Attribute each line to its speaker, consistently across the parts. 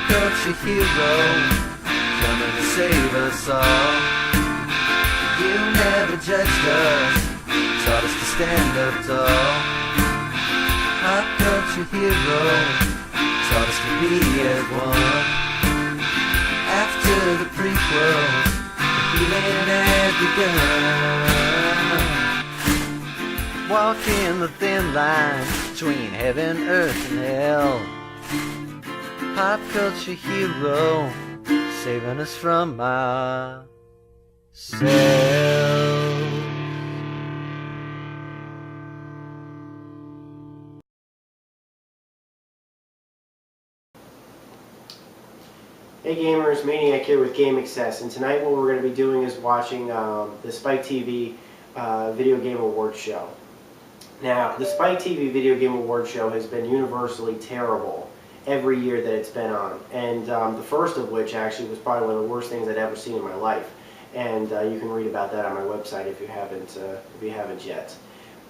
Speaker 1: culture hero, coming to save us all. You never judged us, taught us to stand up tall. Pop culture hero, taught us to be as one. After the prequels, the healing has begun. Walking the thin line between heaven, earth, and hell. Pop culture hero, saving us from ourselves.
Speaker 2: Hey gamers, Maniac here with Game Access, and tonight what we're going to be doing is watching the Spike TV Video Game Awards show. Now, the Spike TV Video Game Awards show has been universally terrible every year that it's been on, and the first of which actually was probably one of the worst things I'd ever seen in my life. And you can read about that on my website if you haven't yet.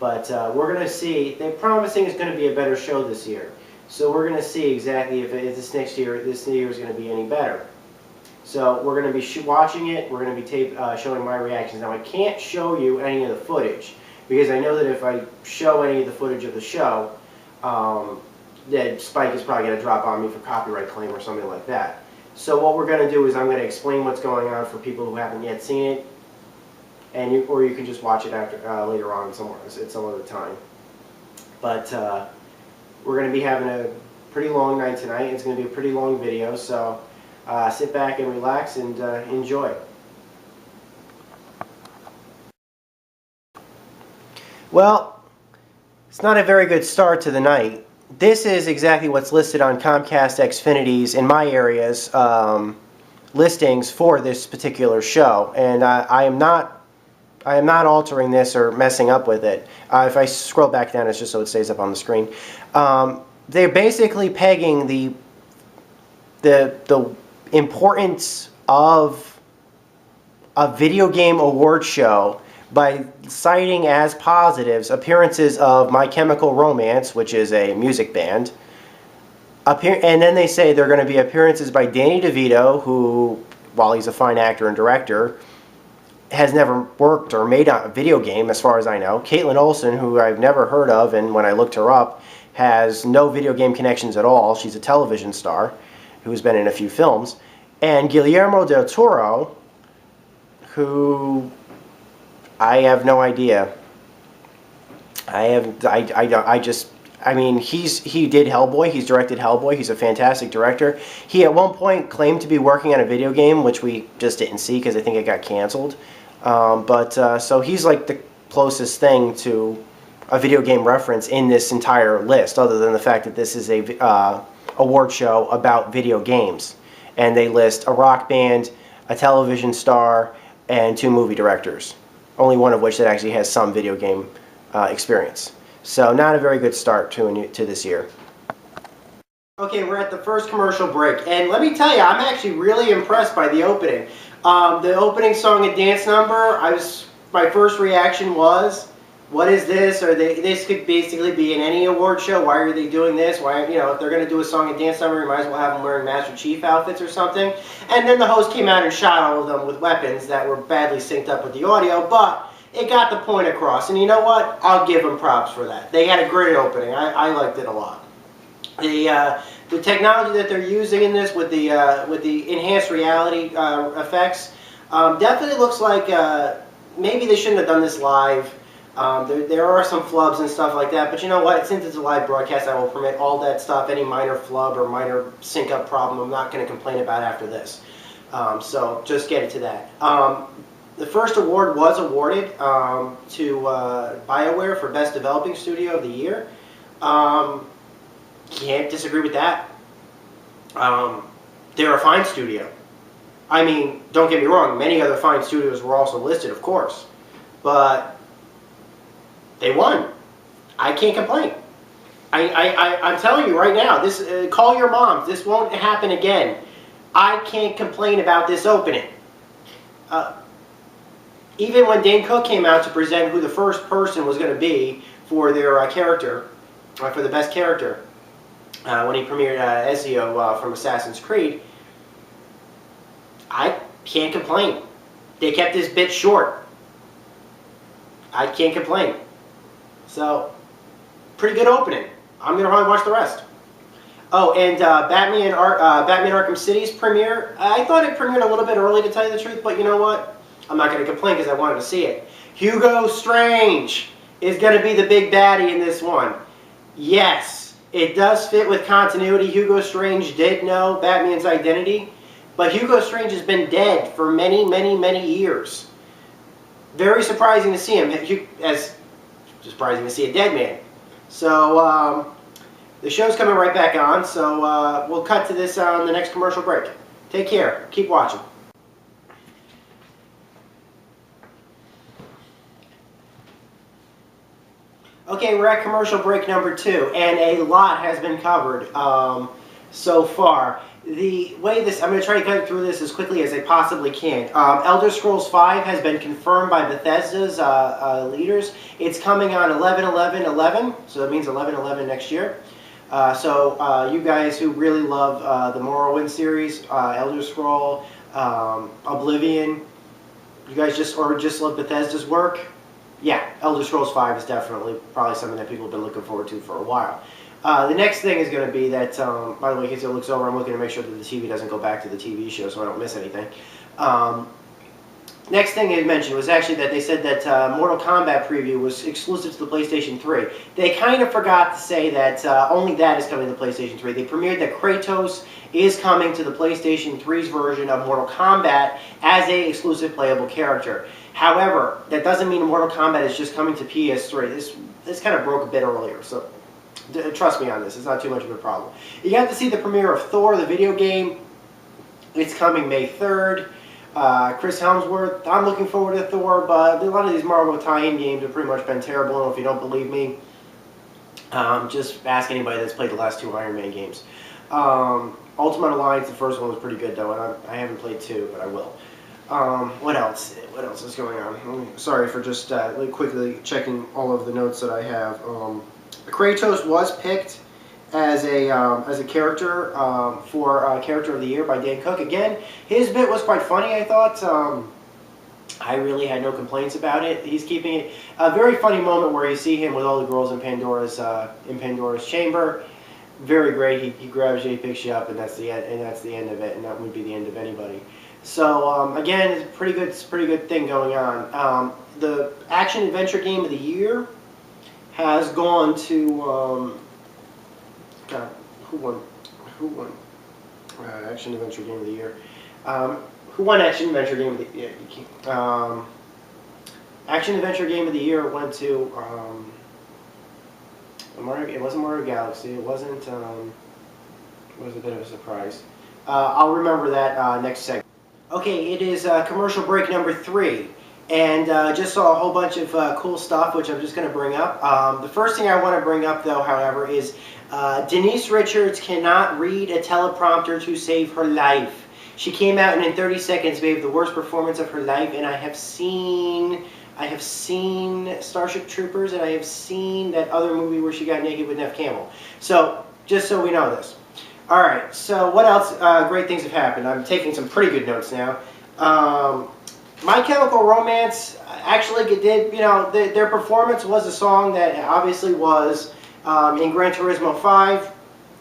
Speaker 2: But we're going to see. They're promising it's going to be a better show this year. So we're going to see exactly if this year is going to be any better. So we're going to be watching it. We're going to be showing my reactions. Now I can't show you any of the footage because I know that if I show any of the footage of the show, that Spike is probably going to drop on me for copyright claim or something like that. So what we're going to do is I'm going to explain what's going on for people who haven't yet seen it, and or you can just watch it after later on somewhere at some other time. But we're going to be having a pretty long night tonight. It's going to be a pretty long video, so sit back and relax and enjoy. Well, it's not a very good start to the night. This is exactly what's listed on Comcast Xfinity's, in my area's, listings for this particular show, and I am not altering this or messing up with it. If I scroll back down, it's just so it stays up on the screen. They're basically pegging the importance of a video game award show by citing as positives appearances of My Chemical Romance, which is a music band, and then they say they're going to be appearances by Danny DeVito, who, while he's a fine actor and director, has never worked or made a video game as far as I know. Caitlin Olsen, who I've never heard of, and when I looked her up, has no video game connections at all. She's a television star who's been in a few films. And Guillermo del Toro, who I have no idea. I mean, he did Hellboy. He's directed Hellboy. He's a fantastic director. He at one point claimed to be working on a video game, which we just didn't see because I think it got canceled. So he's like the closest thing to a video game reference in this entire list, other than the fact that this is a award show about video games. And they list a rock band, a television star, and 2 movie directors. Only one of which that actually has some video game experience. So not a very good start to this year. Okay, we're at the first commercial break, and let me tell you, I'm actually really impressed by the opening. The opening song and dance number, my first reaction was, what is this? This could basically be in any award show. Why are they doing this? Why, if they're going to do a song and dance number, you might as well have them wearing Master Chief outfits or something. And then the host came out and shot all of them with weapons that were badly synced up with the audio, but it got the point across. And you know what? I'll give them props for that. They had a great opening. I liked it a lot. The technology that they're using in this with the enhanced reality effects definitely looks like maybe they shouldn't have done this live. There are some flubs and stuff like that, but you know what? Since it's a live broadcast, I will permit all that stuff. Any minor flub or minor sync-up problem, I'm not going to complain about after this. So just get it to that. The first award was awarded to BioWare for Best Developing Studio of the Year. Can't disagree with that. They're a fine studio. I mean, don't get me wrong, many other fine studios were also listed, of course. But they won. I can't complain. I'm telling you right now, this call your moms. This won't happen again. I can't complain about this opening. Even when Dane Cook came out to present who the first person was going to be for their character, for the best character, when he premiered Ezio from Assassin's Creed, I can't complain. They kept this bit short. I can't complain. So, pretty good opening. I'm going to probably watch the rest. Oh, and Batman Arkham City's premiere, I thought it premiered a little bit early, to tell you the truth, but you know what? I'm not going to complain because I wanted to see it. Hugo Strange is going to be the big baddie in this one. Yes, it does fit with continuity. Hugo Strange did know Batman's identity, but Hugo Strange has been dead for many, many, many years. Very surprising to see him, as surprising to see a dead man. So, the show's coming right back on, so we'll cut to this on the next commercial break. Take care. Keep watching. Okay, we're at commercial break number 2, and a lot has been covered so far. The way this, I'm going to try to cut through this as quickly as I possibly can. Elder Scrolls V has been confirmed by Bethesda's leaders. It's coming on 11/11/11, so that means 11/11 next year. So you guys who really love the Morrowind series, Elder Scroll, Oblivion, you guys just love Bethesda's work, yeah, Elder Scrolls V is definitely probably something that people have been looking forward to for a while. The next thing is going to be that, by the way, in case it looks over, I'm looking to make sure that the TV doesn't go back to the TV show so I don't miss anything. Next thing they mentioned was actually that they said that Mortal Kombat preview was exclusive to the PlayStation 3. They kind of forgot to say that only that is coming to the PlayStation 3. They premiered that Kratos is coming to the PlayStation 3's version of Mortal Kombat as an exclusive playable character. However, that doesn't mean Mortal Kombat is just coming to PS3. This kind of broke a bit earlier, so trust me on this. It's not too much of a problem. You got to see the premiere of Thor, the video game. It's coming May 3rd. Chris Hemsworth, I'm looking forward to Thor, but a lot of these Marvel tie-in games have pretty much been terrible, and if you don't believe me, just ask anybody that's played the last 2 Iron Man games. Ultimate Alliance, the first one was pretty good, though, and I haven't played 2, but I will. What else? What else is going on? Sorry for just quickly checking all of the notes that I have. Kratos was picked as a character for Character of the Year by Dan Cook. Again, his bit was quite funny, I thought. I really had no complaints about it. He's keeping it a very funny moment where you see him with all the girls in Pandora's chamber. Very great. He grabs you, he picks you up, and that's the end of it. And that would be the end of anybody. So again, it's a pretty good thing going on. The action adventure game of the year has gone to who won action adventure game of the year? Who won action adventure game of the year? Action adventure game of the year went to it wasn't Mario Galaxy. It wasn't. It was a bit of a surprise. I'll remember that next segment. Okay, it is commercial break number 3. And just saw a whole bunch of cool stuff, which I'm just going to bring up. The first thing I want to bring up, though, however, is Denise Richards cannot read a teleprompter to save her life. She came out and in 30 seconds gave the worst performance of her life, and I have seen Starship Troopers, and I have seen that other movie where she got naked with Nev Campbell. So, just so we know this. Alright, so what else great things have happened? I'm taking some pretty good notes now. My Chemical Romance actually did, their performance was a song that obviously was in Gran Turismo 5.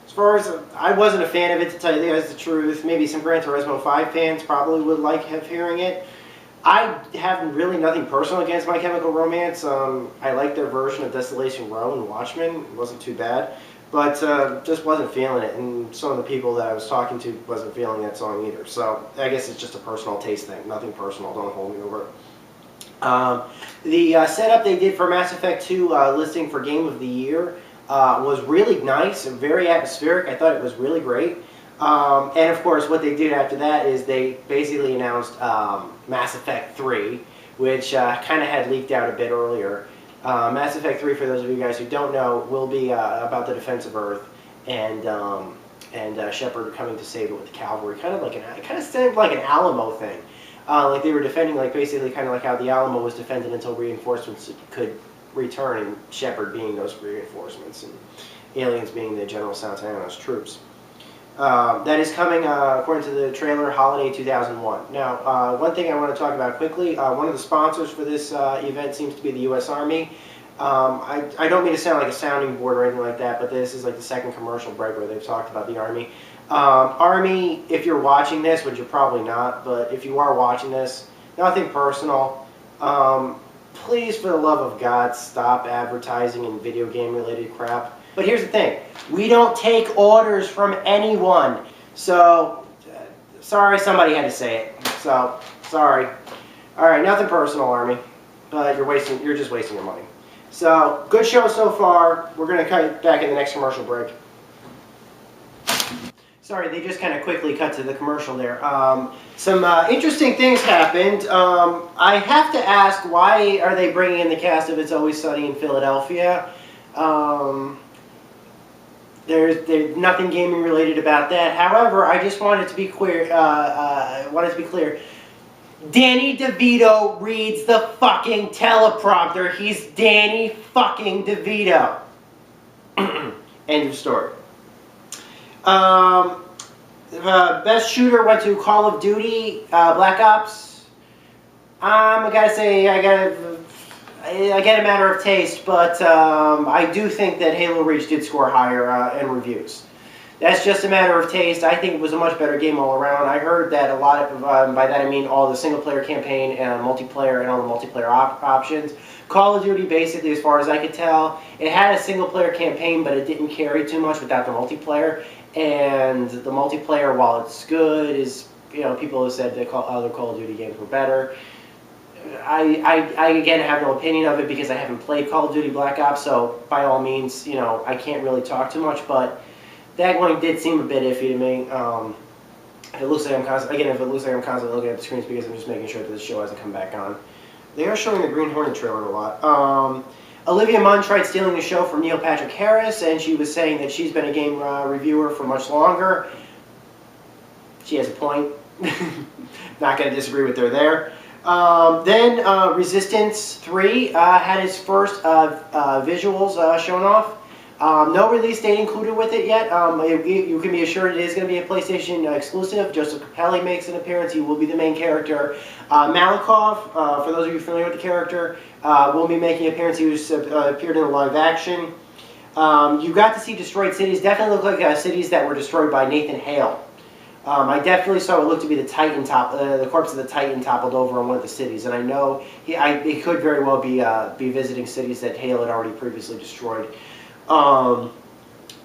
Speaker 2: As far as, I wasn't a fan of it, to tell you guys the truth. Maybe some Gran Turismo 5 fans probably would like hearing it. I have really nothing personal against My Chemical Romance. I like their version of Desolation Row and Watchmen. It wasn't too bad. But just wasn't feeling it, and some of the people that I was talking to wasn't feeling that song either. So I guess it's just a personal taste thing. Nothing personal. Don't hold me over it. The setup they did for Mass Effect 2 listing for Game of the Year was really nice and very atmospheric. I thought it was really great. And of course, what they did after that is they basically announced Mass Effect 3, which kind of had leaked out a bit earlier. Mass Effect 3, for those of you guys who don't know, will be about the defense of Earth and Shepard coming to save it with the cavalry. Kind of seemed like an Alamo thing. Like they were defending, like basically kind of like how the Alamo was defended until reinforcements could return, and Shepard being those reinforcements. And aliens being the General Santana's troops. That is coming, according to the trailer, holiday 2001. Now, one thing I want to talk about quickly, one of the sponsors for this event seems to be the U.S. Army. I don't mean to sound like a sounding board or anything like that, but this is like the second commercial break where they've talked about the Army. Army, if you're watching this, which you're probably not, but if you are watching this, nothing personal. Please, for the love of God, stop advertising in video game related crap. But here's the thing, we don't take orders from anyone. So, sorry somebody had to say it. So, sorry. Alright, nothing personal, Army. You're just wasting your money. So, good show so far. We're going to cut back in the next commercial break. Sorry, they just kind of quickly cut to the commercial there. Some interesting things happened. I have to ask, why are they bringing in the cast of It's Always Sunny in Philadelphia? There's nothing gaming related about that. However, I just wanted to be clear. Danny DeVito reads the fucking teleprompter. He's Danny fucking DeVito. End of story. Best shooter went to Call of Duty, Black Ops. I gotta say, I get a matter of taste, but I do think that Halo Reach did score higher in reviews. That's just a matter of taste. I think it was a much better game all around. I heard that a lot of, by that I mean all the single-player campaign and multiplayer and all the multiplayer options. Call of Duty, basically, as far as I could tell, it had a single-player campaign, but it didn't carry too much without the multiplayer. And the multiplayer, while it's good, is, you know, people have said that other Call of Duty games were better. I again have no opinion of it because I haven't played Call of Duty Black Ops, so by all means, you know, I can't really talk too much, but that one did seem a bit iffy to me. If it looks like I'm constantly looking at the screens because I'm just making sure that the show hasn't come back on. They are showing the Green Hornet trailer a lot. Olivia Munn tried stealing the show from Neil Patrick Harris, and she was saying that she's been a game reviewer for much longer. She has a point. Not going to disagree with her there. Then Resistance 3 had its first visuals shown off. No release date included with it yet. You can be assured it is going to be a PlayStation exclusive. Joseph Capelli makes an appearance. He will be the main character. Malikov, for those of you familiar with the character, will be making an appearance. He was appeared in a live action. You got to see destroyed cities. Definitely look like cities that were destroyed by Nathan Hale. I definitely saw what looked to be the Titan the corpse of the Titan toppled over on one of the cities, and I know he could very well be visiting cities that Hale had already previously destroyed.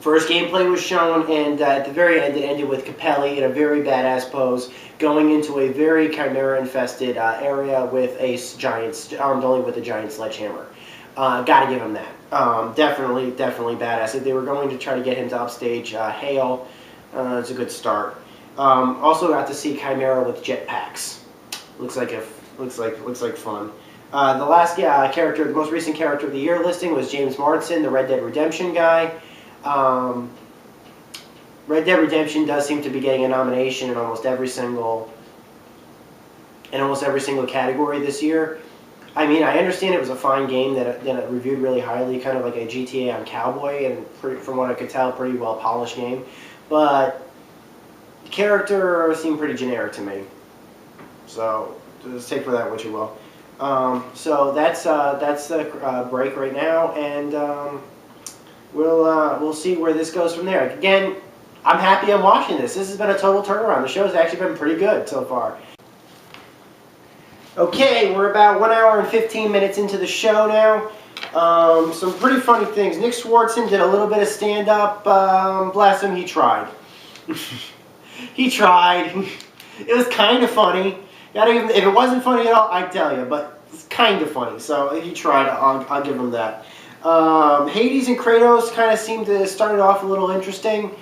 Speaker 2: First gameplay was shown, and at the very end it ended with Capelli in a very badass pose going into a very chimera-infested area with a giant, armed only with a giant sledgehammer. Gotta give him that. Definitely badass. If they were going to try to get him to upstage Hale, it's a good start. Also got to see Chimera with jetpacks. Looks like fun. The last character, the most recent character of the year listing was James Marsden, the Red Dead Redemption guy. Red Dead Redemption does seem to be getting a nomination in almost every single category this year. I mean, I understand it was a fine game that it reviewed really highly, kind of like a GTA on Cowboy, and from what I could tell, pretty well polished game. But the character seemed pretty generic to me. So just take for that what you will. So that's the break right now, and we'll see where this goes from there. Again, I'm happy I'm watching this. This has been a total turnaround. The show's actually been pretty good so far. Okay, we're about 1 hour and 15 minutes into the show now. Some pretty funny things. Nick Swardson did a little bit of stand-up. Bless him, he tried. He tried. It was kind of funny. If it wasn't funny at all, I'd tell you, but it's kind of funny. So if he tried, I'll give him that. Hades and Kratos kind of seemed to start it off a little interesting.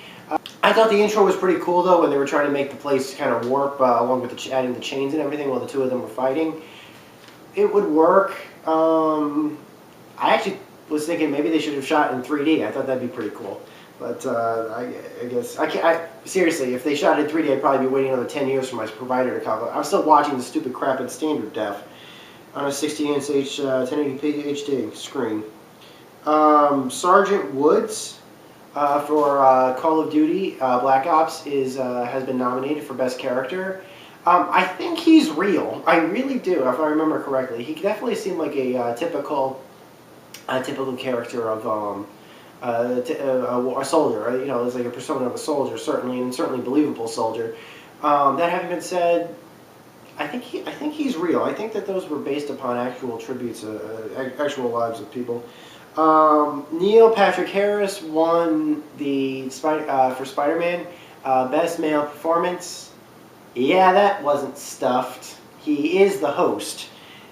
Speaker 2: I thought the intro was pretty cool, though, when they were trying to make the place kind of warp, along with adding the chains and everything while the two of them were fighting. It would work. I actually was thinking maybe they should have shot in 3D. I thought that'd be pretty cool. But I guess, seriously, if they shot it in 3D, I'd probably be waiting another 10 years for my provider to come. I'm still watching the stupid crap in standard def on a 16-inch 1080p HD screen. Sergeant Woods for Call of Duty, Black Ops has been nominated for Best Character. I think he's real. I really do, if I remember correctly. He definitely seemed like a typical character of a soldier. You know, it's like a persona of a soldier, certainly, and certainly believable soldier. That having been said, I think he's real. I think that those were based upon actual tributes, actual lives of people. Neil Patrick Harris won the for Spider-Man Best Male Performance. Yeah, that wasn't stuffed. He is the host.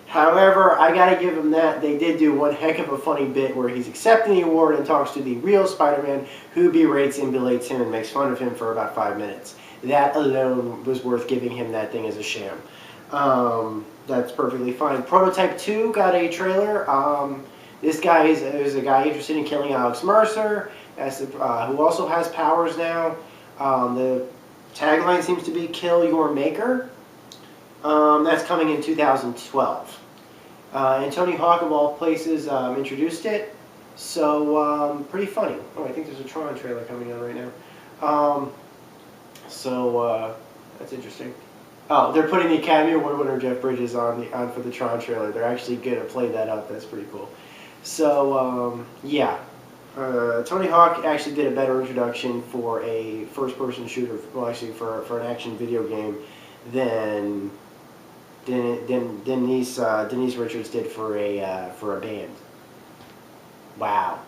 Speaker 2: However, I gotta give him that. They did do one heck of a funny bit where he's accepting the award and talks to the real Spider-Man, who berates and belates him and makes fun of him for about 5 minutes. That alone was worth giving him that thing as a sham. That's perfectly fine. Prototype 2 got a trailer. This guy is a guy interested in killing Alex Mercer, who also has powers now. The tagline seems to be "Kill Your Maker." That's coming in 2012. And Tony Hawk, of all places, introduced it. So, pretty funny. Oh, I think there's a Tron trailer coming on right now. That's interesting. Oh, they're putting the Academy Award winner Jeff Bridges on for the Tron trailer. They're actually going to play that up. That's pretty cool. So, yeah. Tony Hawk actually did a better introduction for a first-person shooter, well, actually for an action video game, than Denise Richards did for a band. Wow.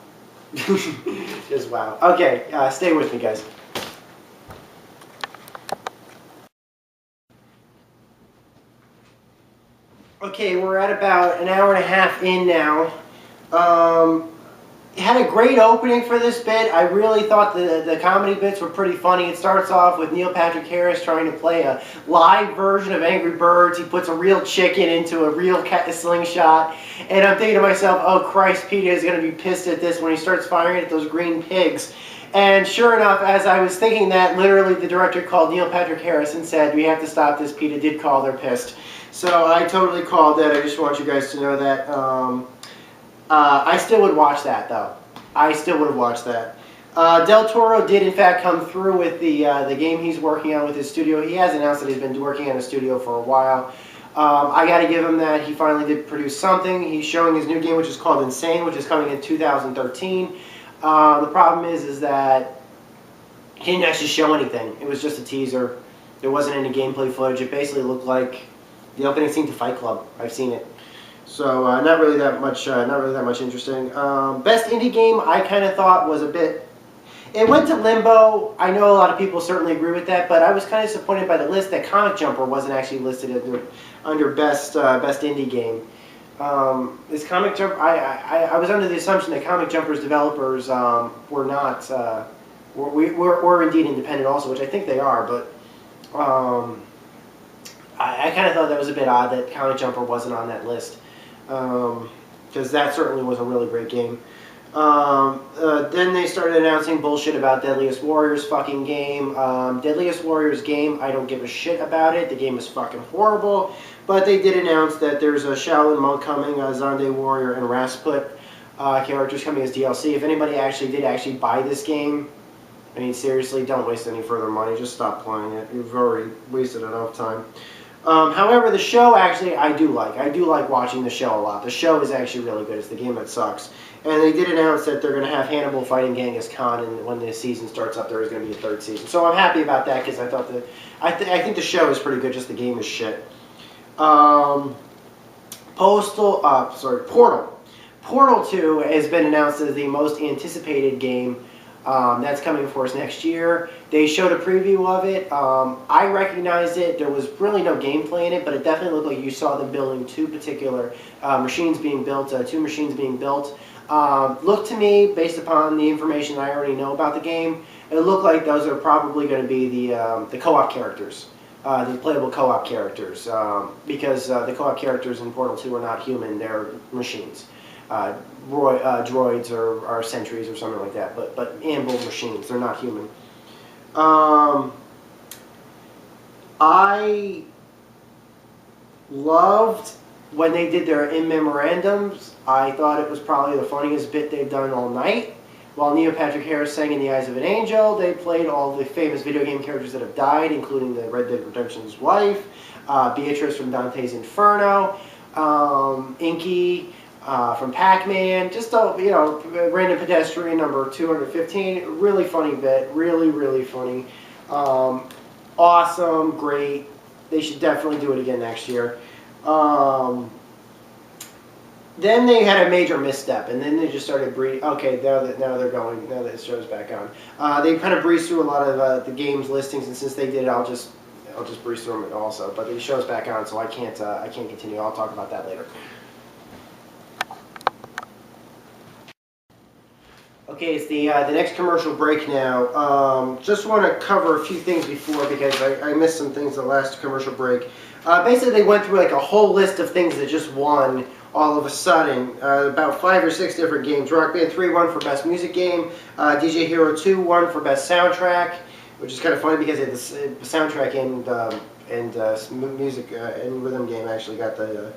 Speaker 2: Just wow. Okay, stay with me, guys. Okay, we're at about an hour and a half in now. It had a great opening for this bit. I really thought the comedy bits were pretty funny. It starts off with Neil Patrick Harris trying to play a live version of Angry Birds. He puts a real chicken into a real slingshot. And I'm thinking to myself, oh Christ, Peter is going to be pissed at this when he starts firing at those green pigs. And sure enough, as I was thinking that, literally the director called Neil Patrick Harris and said, we have to stop this. PETA did call, they're pissed. So I totally called that. I just want you guys to know that. I still would watch that, though. I still would have watched that. Del Toro did, in fact, come through with the game he's working on with his studio. He has announced that he's been working on a studio for a while. I got to give him that. He finally did produce something. He's showing his new game, which is called Insane, which is coming in 2013. The problem is that he didn't actually show anything. It was just a teaser. There wasn't any gameplay footage. It basically looked like the opening scene to Fight Club. I've seen it. So not really that much interesting. Best indie game I kind of thought was a bit. It went to limbo. I know a lot of people certainly agree with that, but I was kind of disappointed by the list that Comic Jumper wasn't actually listed under best indie game. Is Comic Jumper? I was under the assumption that Comic Jumper's developers were not were indeed independent also, which I think they are, but. I kind of thought that was a bit odd that Comic Jumper wasn't on that list, because that certainly was a really great game. Then they started announcing bullshit about Deadliest Warriors fucking game. Deadliest Warriors game, I don't give a shit about it. The game is fucking horrible, but they did announce that there's a Shaolin Monk coming, a Zande Warrior, and Rasput characters coming as DLC. If anybody did buy this game, I mean, seriously, don't waste any further money. Just stop playing it. You've already wasted enough time. However, the show actually I do like. I do like watching the show a lot. The show is actually really good. It's the game that sucks. And they did announce that they're going to have Hannibal fighting Genghis Khan, and when the season starts up, there is going to be a third season. So I'm happy about that because I thought that I think the show is pretty good. Just the game is shit. Portal. Portal 2 has been announced as the most anticipated game. That's coming for us next year. They showed a preview of it. I recognized it. There was really no gameplay in it, but it definitely looked like you saw them building two particular machines being built, Looked to me, based upon the information I already know about the game, it looked like those are probably going to be the co-op characters, the playable co-op characters, because the co-op characters in Portal 2 are not human, they're machines. Droids or sentries or something like that, but animal machines. They're not human. I loved when they did their in memorandums. I thought it was probably the funniest bit they've done all night. While Neil Patrick Harris sang In the Eyes of an Angel, they played all the famous video game characters that have died, including the Red Dead Redemption's wife, Beatrice from Dante's Inferno, Inky from Pac-Man, just a random pedestrian number 215. Really funny bit, really funny. Awesome, great. They should definitely do it again next year. Then they had a major misstep, and then they just started breezing. Okay, now they're going. Now that the show's back on, they kind of breezed through a lot of the game's listings, and since they did it, I'll just breeze through them also. But the show's back on, so I can't continue. I'll talk about that later. Okay, it's the next commercial break now. Just want to cover a few things before because I missed some things the last commercial break. Basically, they went through like a whole list of things that just won all of a sudden. About 5 or 6 different games. Rock Band 3 won for Best Music Game. DJ Hero 2 won for Best Soundtrack, which is kind of funny because the soundtrack and music and rhythm game actually got had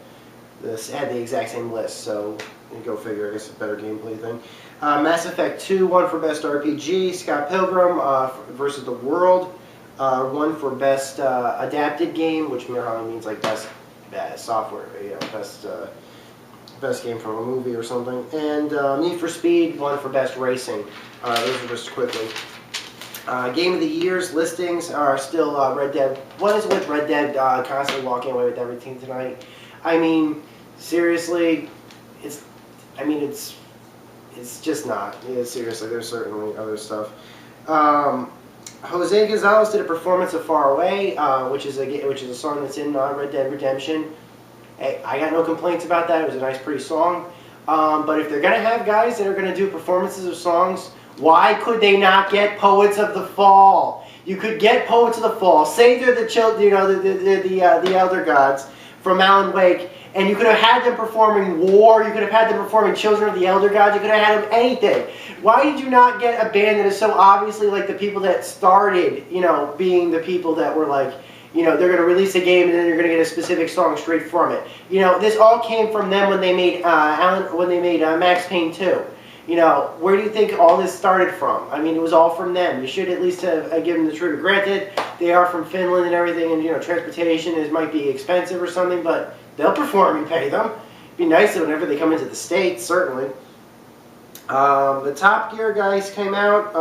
Speaker 2: the exact same list. So you go figure. I guess it's a better gameplay thing. Mass Effect 2 won for Best RPG. Scott Pilgrim versus the World won for Best Adapted Game, which probably means like best software, best game from a movie or something. And Need for Speed won for Best Racing. Those are just quickly. Game of the Year's listings are still Red Dead. What is with Red Dead constantly walking away with everything tonight? I mean, seriously, it's just not. Yeah, seriously, there's certainly other stuff. Jose Gonzalez did a performance of Far Away, which is a song that's in Red Dead Redemption. Hey, I got no complaints about that. It was a nice, pretty song. But if they're gonna have guys that are gonna do performances of songs, why could they not get Poets of the Fall? You could get Poets of the Fall. Say they're the children, the elder gods from Alan Wake. And you could have had them performing War, you could have had them performing Children of the Elder Gods, you could have had them anything. Why did you not get a band that is so obviously like the people that started, being the people that were like, they're going to release a game and then you're going to get a specific song straight from it. This all came from them when they made Max Payne 2. Where do you think all this started from? I mean, it was all from them. You should at least have given them the tribute. Granted, they are from Finland and everything, and transportation might be expensive or something, but they'll perform and pay them. It'd be nice whenever they come into the States, certainly. The Top Gear guys came out.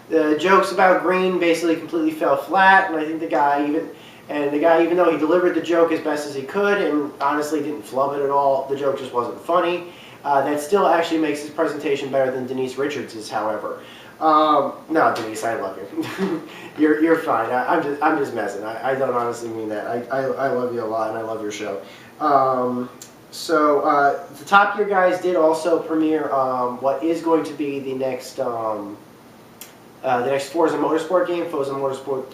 Speaker 2: The jokes about Green basically completely fell flat, and I think the guy, even though he delivered the joke as best as he could, and honestly didn't flub it at all, the joke just wasn't funny. That still actually makes his presentation better than Denise Richards' however. No, Denise, I love you. you're fine. I'm just messing. I don't honestly mean that. I love you a lot, and I love your show. The Top Gear guys did also premiere what is going to be the next Forza Motorsport game, Forza Motorsport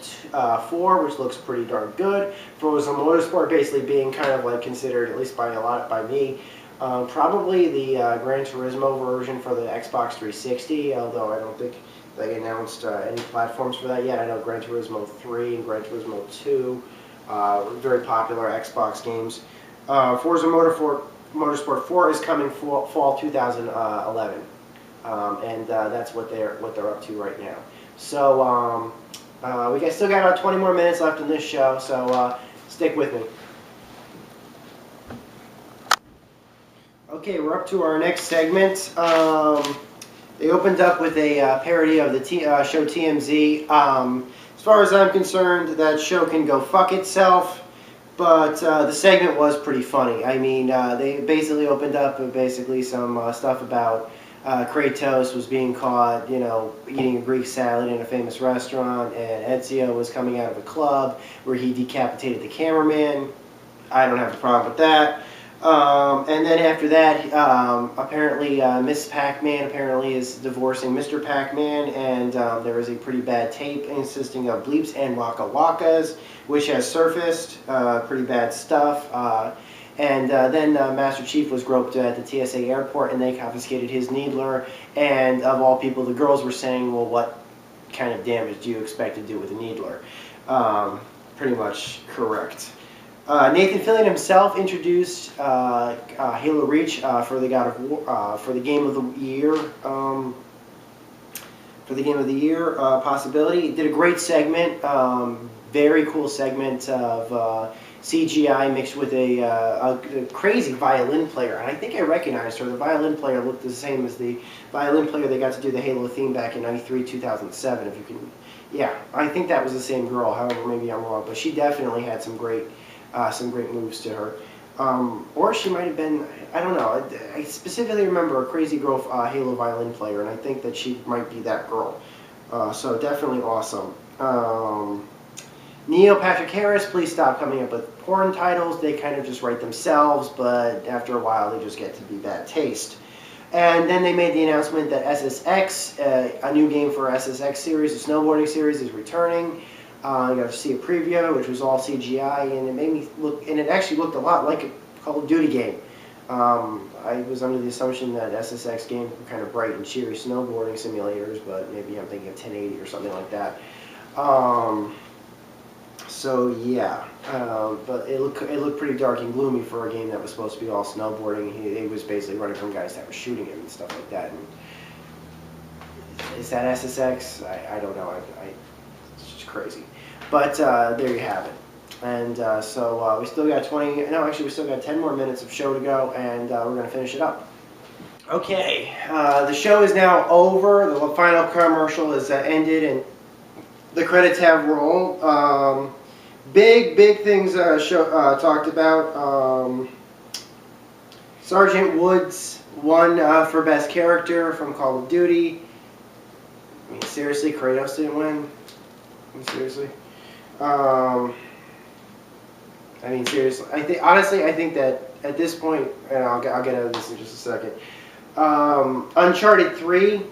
Speaker 2: 4, which looks pretty darn good. Forza Motorsport basically being kind of like considered, at least by me, probably the Gran Turismo version for the Xbox 360, although I don't think they announced any platforms for that yet. I know Gran Turismo 3 and Gran Turismo 2, very popular Xbox games. Forza Motorsport 4 is coming fall 2011, and that's what they're up to right now. So we still got about 20 more minutes left in this show, so stick with me. Okay, we're up to our next segment. They opened up with a parody of the show TMZ. As far as I'm concerned, that show can go fuck itself. But the segment was pretty funny. I mean, they basically opened up with some stuff about Kratos was being caught, eating a Greek salad in a famous restaurant, and Ezio was coming out of a club where he decapitated the cameraman. I don't have a problem with that. And then after that, apparently Miss Pac-Man apparently is divorcing Mr. Pac-Man, and there is a pretty bad tape consisting of bleeps and waka wakas, which has surfaced, pretty bad stuff. And then Master Chief was groped at the TSA airport, and they confiscated his needler. And of all people, the girls were saying, well, what kind of damage do you expect to do with a needler? Pretty much correct. Nathan Fillion himself introduced Halo Reach for the God of War, for the Game of the Year. For the Game of the Year possibility. He did a great segment, very cool segment of CGI mixed with a crazy violin player. And I think I recognized her. The violin player looked the same as the violin player they got to do the Halo theme back in 93, 2007. If you can, yeah, I think that was the same girl. However, maybe I'm wrong, but she definitely had some great moves to her. Or she might have been, I don't know. I specifically remember a crazy girl Halo violin player, and I think that she might be that girl. So definitely awesome. Neil Patrick Harris, please stop coming up with porn titles. They kind of just write themselves, but after a while they just get to be bad taste. And then they made the announcement that SSX, a new game for SSX series, a snowboarding series, is returning. I got to see a preview, which was all CGI, and it made me look, and it actually looked a lot like a Call of Duty game. I was under the assumption that SSX games were kind of bright and cheery snowboarding simulators, but maybe I'm thinking of 1080 or something like that. So yeah, but it looked pretty dark and gloomy for a game that was supposed to be all snowboarding. He was basically running from guys that were shooting him and stuff like that. And is that SSX? I don't know. It's just crazy. But there you have it. And so we still got we still got 10 more minutes of show to go, and we're going to finish it up. Okay, the show is now over. The final commercial has ended, and the credits have rolled. Big things talked about. Sergeant Woods won for Best Character from Call of Duty. I mean, seriously, Kratos didn't win? I mean, seriously? I mean, seriously. I think that at this point, and I'll get out of this in just a second. Uncharted 3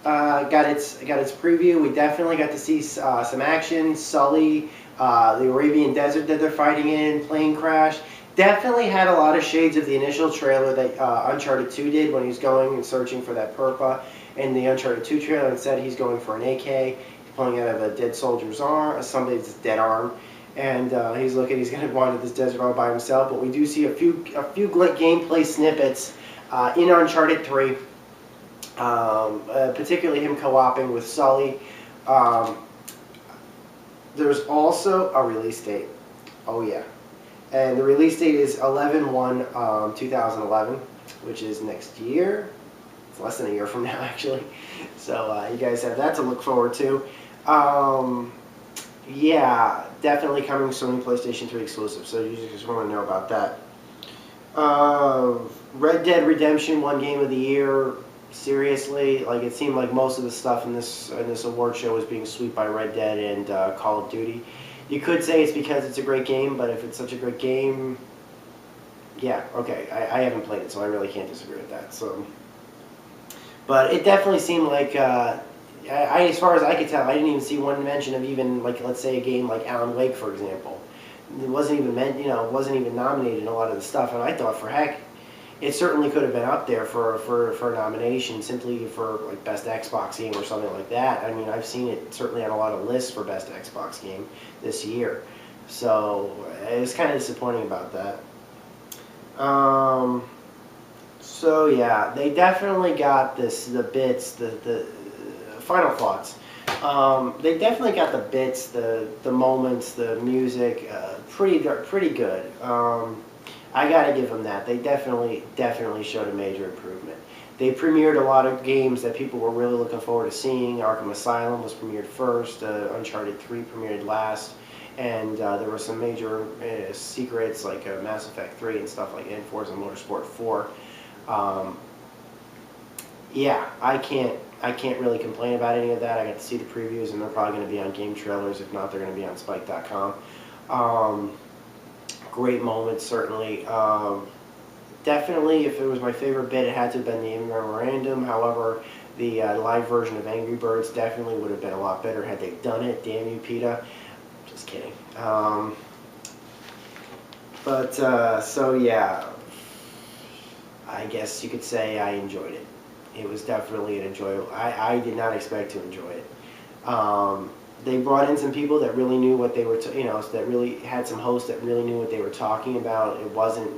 Speaker 2: got its preview. We definitely got to see some action. Sully, the Arabian desert that they're fighting in, plane crash. Definitely had a lot of shades of the initial trailer that Uncharted 2 did when he's going and searching for that Perpa. In the Uncharted 2 trailer, instead he's going for an AK. He's pulling out of a dead soldier's arm, somebody's dead arm. And he's going to wander this desert all by himself. But we do see a few gameplay snippets in Uncharted 3, particularly him co-oping with Sully. There's also a release date. Oh yeah, and the release date is 11/1/2011, which is next year. It's less than a year from now, actually. So you guys have that to look forward to. Yeah, definitely coming soon, PlayStation 3 exclusive, so you just want to know about that. Red Dead Redemption won Game of the Year. Seriously, like it seemed like most of the stuff in this award show was being swept by Red Dead and Call of Duty. You could say it's because it's a great game, but if it's such a great game, yeah, okay, I haven't played it, so I really can't disagree with that. So, but it definitely seemed like. As far as I could tell, I didn't even see one mention of even, like, let's say a game like Alan Wake, for example. It wasn't even wasn't even nominated in a lot of the stuff, and I thought, for heck, it certainly could have been up there for a nomination, simply for like Best Xbox Game or something like that. I mean, I've seen it certainly on a lot of lists for Best Xbox Game this year, so it was kind of disappointing about that. So yeah, they definitely got the final thoughts. They definitely got the bits, the moments, the music, pretty good. I gotta give them that. They definitely showed a major improvement. They premiered a lot of games that people were really looking forward to seeing. Arkham Asylum was premiered first. Uncharted 3 premiered last. And there were some major secrets like Mass Effect 3 and stuff like that, and Forza Motorsport 4. Yeah, I can't really complain about any of that. I got to see the previews, and they're probably going to be on game trailers. If not, they're going to be on Spike.com. Great moments, certainly. Definitely, if it was my favorite bit, it had to have been the memorandum. However, the live version of Angry Birds definitely would have been a lot better had they done it. Damn you, PETA. Just kidding. So yeah, I guess you could say I enjoyed it. It was definitely an enjoyable. I did not expect to enjoy it. They brought in some people that really knew what they were, that really had some hosts that really knew what they were talking about. It wasn't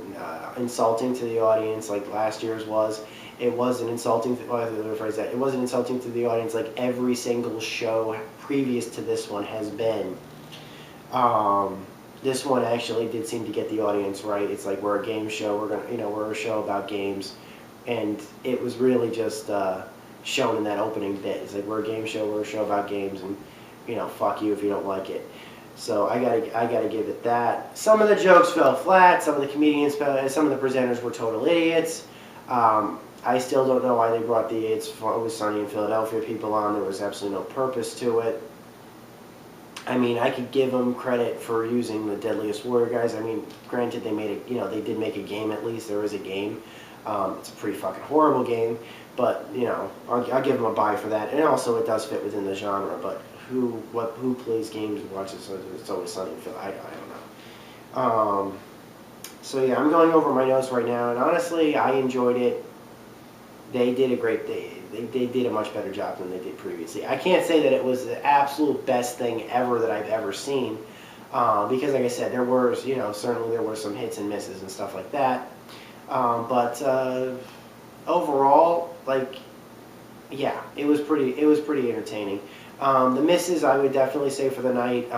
Speaker 2: insulting to the audience like last year's was. It wasn't insulting. It wasn't insulting to the audience like every single show previous to this one has been. This one actually did seem to get the audience right. It's like we're a game show. We're a show about games, and it was really just shown in that opening bit. It's like we're a game show. We're a show about games, and fuck you if you don't like it. So I gotta give it that. Some of the jokes fell flat. Some of the comedians some of the presenters were total idiots. I still don't know why they brought the It's Always Sunny in Philadelphia people on. There was absolutely no purpose to it. I mean, I could give them credit for using the Deadliest Warrior guys. I mean, granted, they did make a game at least. There is a game. It's a pretty fucking horrible game, but I'll give them a buy for that. And also, it does fit within the genre. But who plays games and watches It's Always Sunny in Philadelphia? I don't know. So yeah, I'm going over my notes right now, and honestly, I enjoyed it. They did a great they did a much better job than they did previously. I can't say that it was the absolute best thing ever that I've ever seen, because like I said, there were certainly there were some hits and misses and stuff like that. But overall, like, yeah, it was pretty entertaining. The misses, I would definitely say for the night.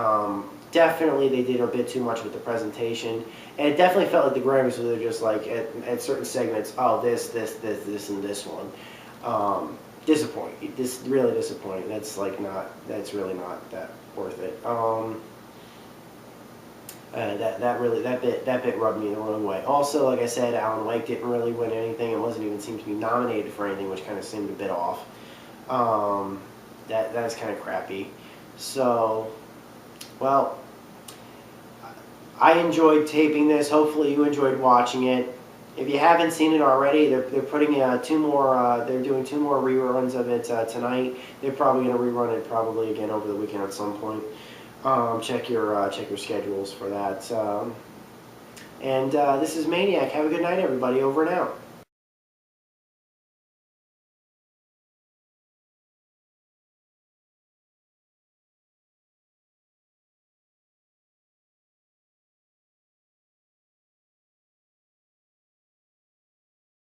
Speaker 2: Definitely they did a bit too much with the presentation, and it definitely felt like the Grammys were just like at certain segments, oh, this, and this one. Disappointing. This really disappointing. That's really not that worth it. That bit rubbed me the wrong way. Also, like I said, Alan Wake didn't really win anything. It wasn't even seemed to be nominated for anything, which kind of seemed a bit off. That is kind of crappy. So, well, I enjoyed taping this. Hopefully you enjoyed watching it. If you haven't seen it already, they're putting two more. They're doing 2 more reruns of it tonight. They're probably going to rerun it probably again over the weekend at some point. Check your schedules for that. And this is Maniac. Have a good night, everybody. Over and out.